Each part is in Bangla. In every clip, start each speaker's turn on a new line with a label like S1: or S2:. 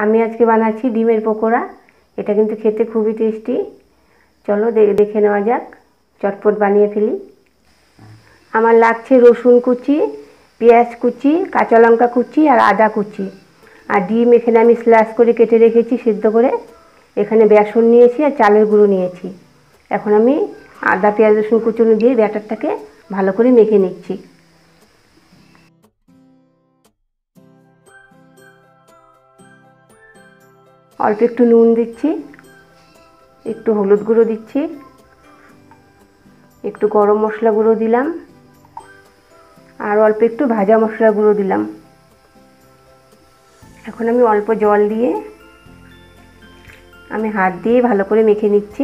S1: আমি আজকে বানাচ্ছি ডিমের পকোড়া। এটা কিন্তু খেতে খুবই টেস্টি। চলো দেখে নেওয়া যাক, চটপট বানিয়ে ফেলি। আমার লাগছে রসুন কুচি, পেঁয়াজ কুচি, কাঁচা লঙ্কা কুচি আর আদা কুচি। আর ডিম এখানে আমি স্ল্যাশ করে কেটে রেখেছি সিদ্ধ করে। এখানে বেসন নিয়েছি আর চালের গুঁড়ো নিয়েছি। এখন আমি আদা পেঁয়াজ রসুন কুচুনো দিয়ে ব্যাটারটাকে ভালো করে মেখে নিচ্ছি। অল্প একটু নুন দিচ্ছি, একটু হলুদ গুঁড়ো দিচ্ছি, একটু গরম মশলা গুঁড়ো দিলাম আর অল্প একটু ভাজা মশলা গুঁড়ো দিলাম। এখন আমি অল্প জল দিয়ে আমি হাত দিয়ে ভালো করে মেখে নিচ্ছি।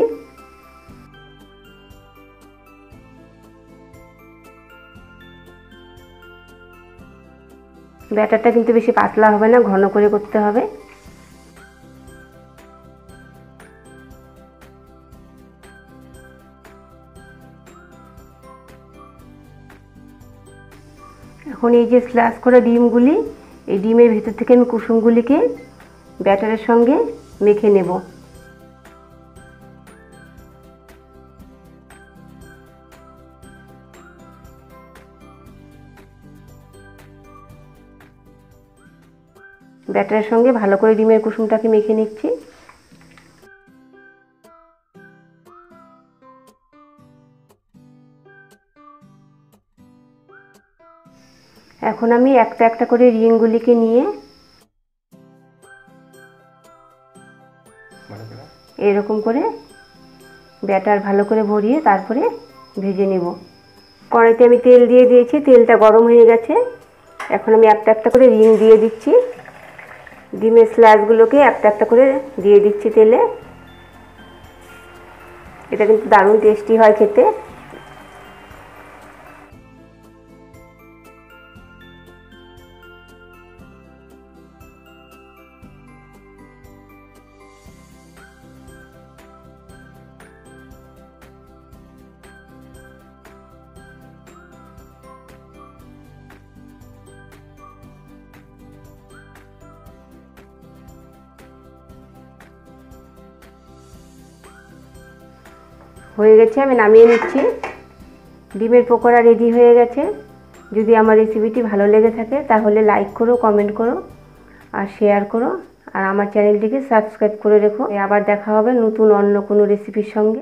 S1: ব্যাটারটা কিন্তু বেশি পাতলা হবে না, ঘন করে করতে হবে। এখন এই যে স্ল্যাশ করা ডিমগুলি, এই ডিমের ভিতর থেকে আমি কুসুমগুলিকে ব্যাটারের সঙ্গে মেখে নেব। ব্যাটারের সঙ্গে ভালো করে ডিমের কুসুমটাকে মেখে নিচ্ছি। এখন আমি একটা একটা করে রিংগুলিকে নিয়ে এরকম করে ব্যাটার ভালো করে ভরিয়ে তারপরে ভেজে নেব। কড়াইতে আমি তেল দিয়ে দিয়েছি, তেলটা গরম হয়ে গেছে। এখন আমি একটা একটা করে রিং দিয়ে দিচ্ছি। ডিমের স্ল্যাশগুলোকে একটা একটা করে দিয়ে দিচ্ছি তেলে। এটা কিন্তু দারুণ টেস্টি হয় খেতে। হয়ে গেছে, আমি নামিয়ে নিচ্ছি। ডিমের পকোড়া রেডি হয়ে গেছে। যদি আমার রেসিপিটি ভালো লেগে থাকে তাহলে লাইক করো, কমেন্ট করো আর শেয়ার করো। আর আমার চ্যানেলটিকে সাবস্ক্রাইব করে রেখো। আবার দেখা হবে নতুন অন্য কোনো রেসিপির সঙ্গে।